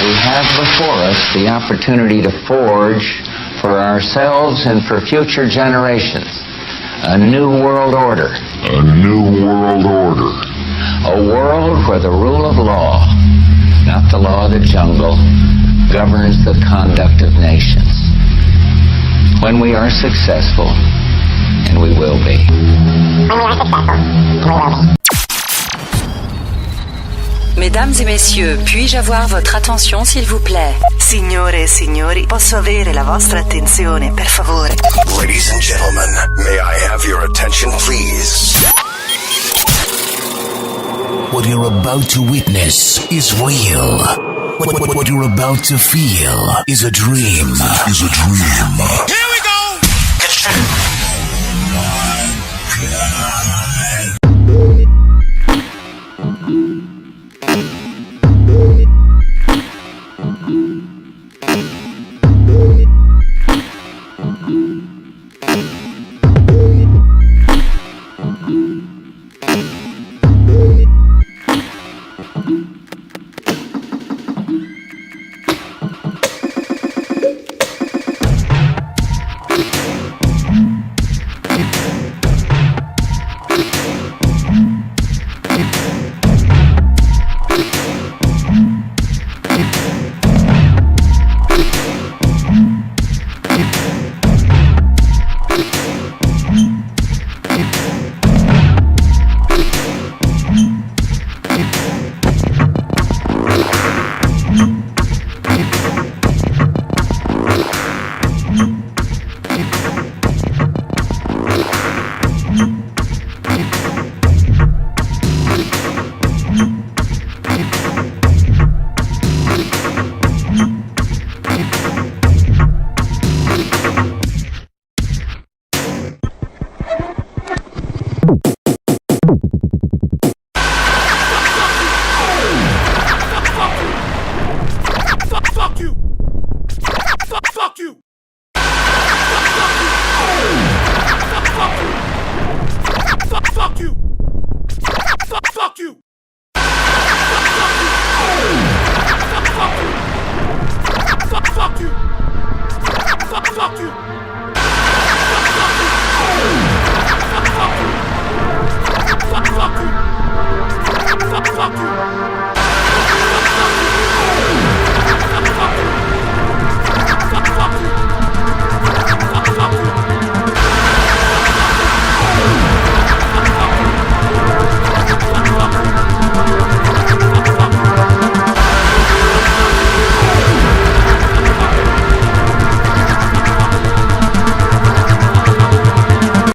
We have before us the opportunity to forge for ourselves and for future generations a new world order. A new world order. A world where the rule of law, not the law of the jungle, governs the conduct of nations. When we are successful, and we will be. When we are successful, and we will be. Mesdames et messieurs, puis-je avoir votre attention s'il vous plaît? Signore e signori, posso avere la vostra attenzione, per favore? Ladies and gentlemen, may I have your attention, please? What you're about to witness is real. What you're about to feel is a dream. Here we go!